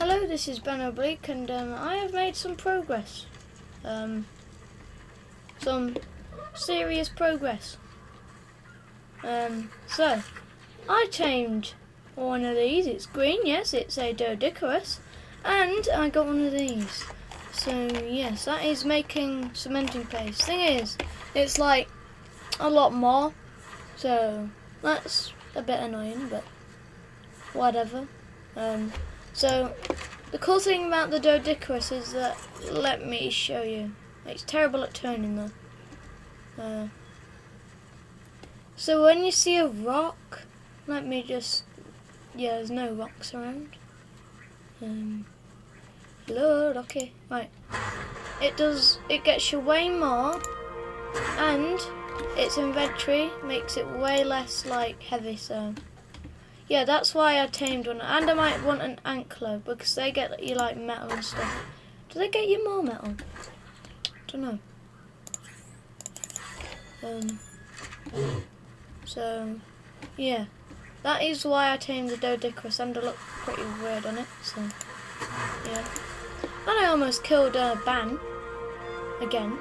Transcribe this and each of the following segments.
hello, this is Ben Oblique, and I have made some progress. Some serious progress. So, I tamed one of these. It's green, yes, it's a Dodicarus, and I got one of these. So, yes, that is making cementing paste. Thing is, it's like a lot more, so that's a bit annoying, but whatever. So, the cool thing about the Dodicarus is that, let me show you. It's terrible at turning though. So when you see a rock, let me just, yeah, there's no rocks around. Hello, Rocky. Right. It gets you way more, and its inventory makes it way less like heavy, so. Yeah, that's why I tamed one, and I might want an ankler because they get you like metal and stuff. Do they get you more metal? Don't know. So yeah, that is why I tamed the Dodicarus, and I look pretty weird on it. So yeah, and I almost killed Ban again,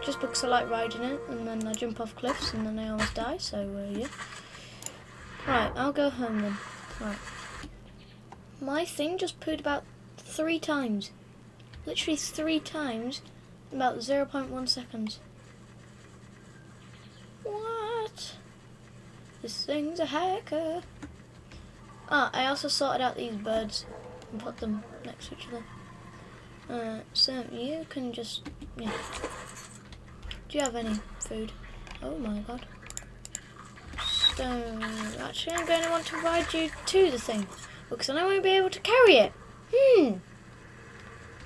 just because I like riding it, and then I jump off cliffs, and then I almost die. So yeah. Right, I'll go home then. Right. My thing just pooed about 3 times. Literally 3 times in about 0.1 seconds. What? This thing's a hacker. Ah, I also sorted out these birds and put them next to each other. So you can just, yeah. Do you have any food? Oh my god. Stone. Actually, I'm going to want to ride you to the thing because then I won't be able to carry it.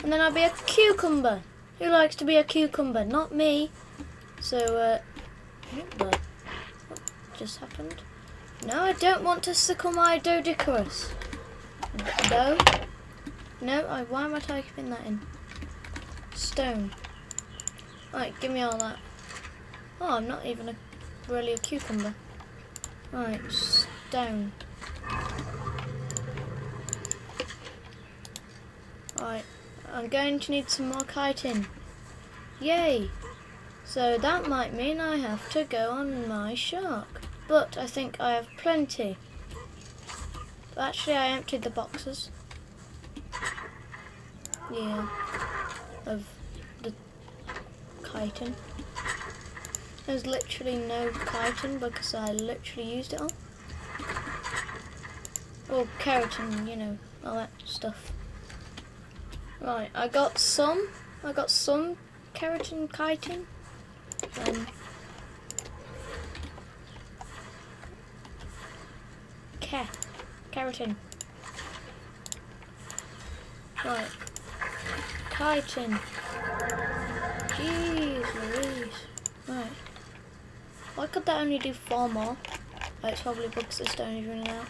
And then I'll be a cucumber. Who likes to be a cucumber? Not me. So, what just happened? No, I don't want to suckle my Dodicarus. No. No, why am I typing that in? Stone. Right, give me all that. Oh, I'm not even really a cucumber. Right, stone. Right, I'm going to need some more chitin. Yay! So that might mean I have to go on my shark. But I think I have plenty. Actually, I emptied the boxes. Yeah, of the chitin. There's literally no chitin because I literally used it all. Or keratin, you know, all that stuff. Right, I got some keratin, chitin. Keratin. Right, chitin. Jeez Louise. Right. Why could that only do 4 more? Oh, it's probably because the stone is running out.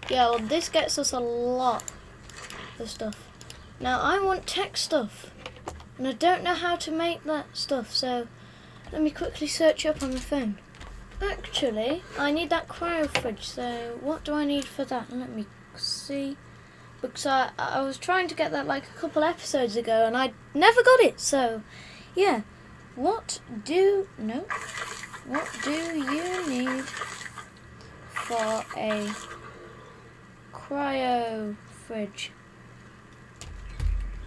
Yeah, well, this gets us a lot of stuff. Now, I want tech stuff, and I don't know how to make that stuff, so let me quickly search up on the phone. Actually, I need that cryo fridge, so what do I need for that? Let me see. Because I was trying to get that like a couple episodes ago, and I never got it, so yeah. What do you need for a cryo fridge?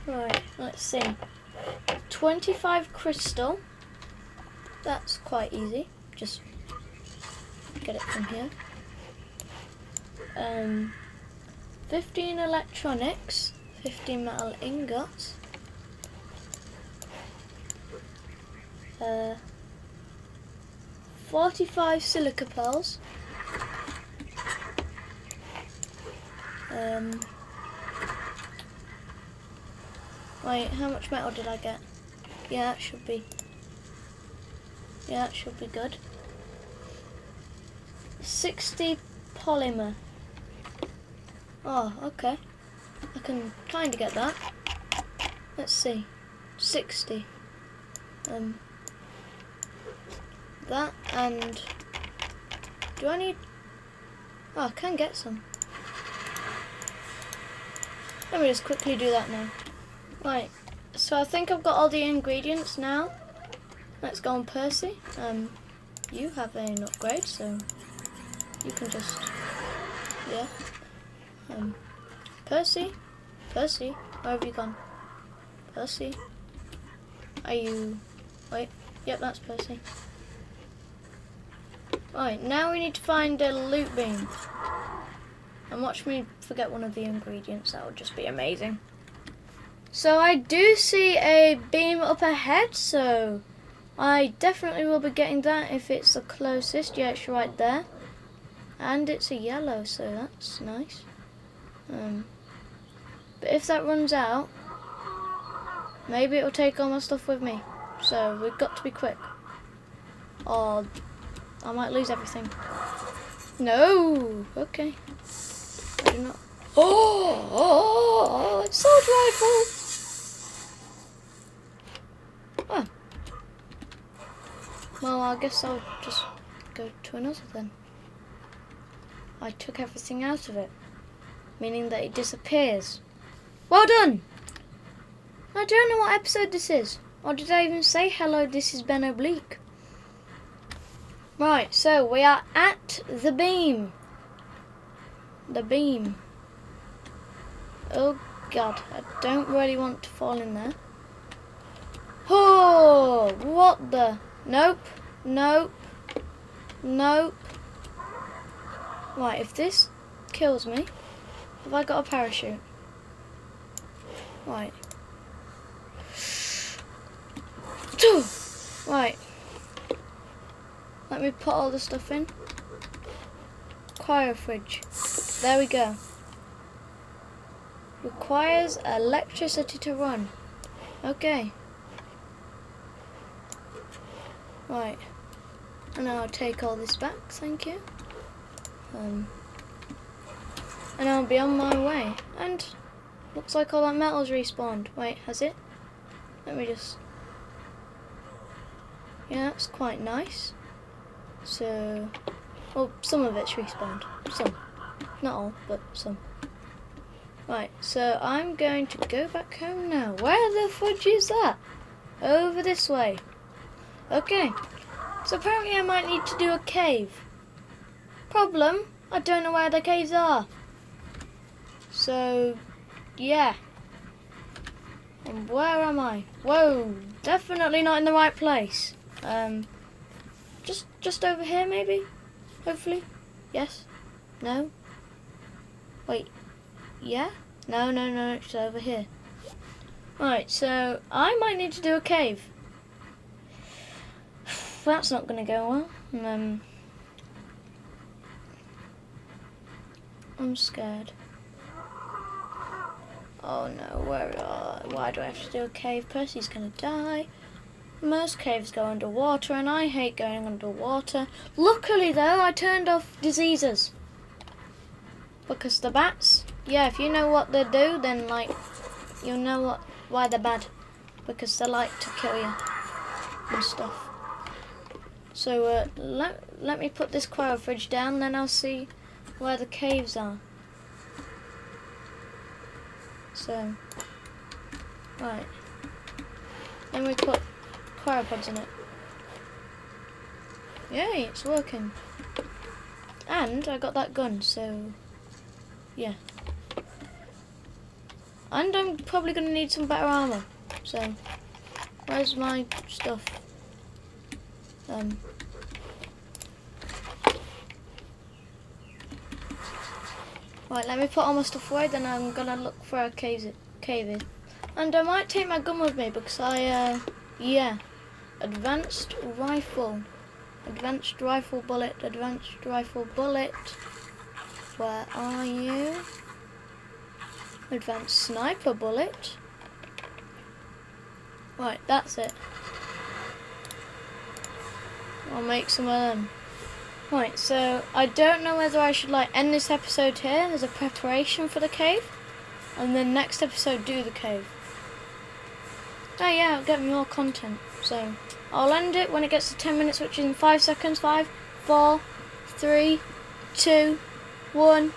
Right, let's see. 25 crystal. That's quite easy. Just get it from here. 15 electronics, 15 metal ingots. 45 silica pearls. Wait, how much metal did I get? Yeah, that should be good. 60 polymer. Oh, okay. I can kind of get that. Let's see. 60. That and do I need? Oh, I can get some. Let me just quickly do that now. Right, so I think I've got all the ingredients now. Let's go on Percy. You have an upgrade, so you can just, yeah. Percy, where have you gone? Percy, are you, wait, yep, that's Percy. Right, now we need to find a loot beam. And watch me forget one of the ingredients, that would just be amazing. So I do see a beam up ahead, so I definitely will be getting that if it's the closest. Yeah, it's right there. And it's a yellow, so that's nice. But if that runs out, maybe it'll take all my stuff with me. So we've got to be quick, or I might lose everything. No! Okay. I do not. Oh, assault rifle! Oh. Well, I guess I'll just go to another then. I took everything out of it, meaning that it disappears. Well done! I don't know what episode this is. Or did I even say hello, this is Ben Oblique? Right, so we are at the beam. The beam. Oh god, I don't really want to fall in there. Oh, what the? Nope, nope, nope. Right, if this kills me, have I got a parachute? Right. Right. Let me put all the stuff in. Cryo fridge. There we go. Requires electricity to run. Okay. Right. And I'll take all this back, thank you. And I'll be on my way. And looks like all that metal's respawned. Wait, has it? Let me just... Yeah, that's quite nice. So... Well, some of it's respawned. Some. Not all, but some. Right, so I'm going to go back home now. Where the fudge is that? Over this way. Okay. So apparently I might need to do a cave. Problem, I don't know where the caves are. So, yeah. And where am I? Whoa, definitely not in the right place. Just over here maybe? Hopefully? Yes? No? Wait, yeah? No, it's over here. Right, so I might need to do a cave. That's not going to go well. I'm scared. Oh no, why do I have to do a cave? Percy's going to die. Most caves go underwater and I hate going underwater. Luckily though, I turned off diseases. Because the bats, yeah, if you know what they do, then like, you'll know why they're bad. Because they like to kill you and stuff. So let me put this cryo fridge down, then I'll see where the caves are. So, right. Then we put cryopods in it. Yay, it's working. And I got that gun, so yeah. And I'm probably going to need some better armor. So, where's my stuff? Right, let me put all my stuff away, then I'm going to look for a cave in. And I might take my gun with me because yeah. Advanced rifle bullet. Where are you? Advanced sniper bullet. Right, that's it. I'll make some of them. Right, so I don't know whether I should like end this episode here as a preparation for the cave, and then next episode do the cave. Oh yeah, it'll get me more content. So I'll end it when it gets to 10 minutes, which is in 5 seconds. 5, 4, 3, 2, 1.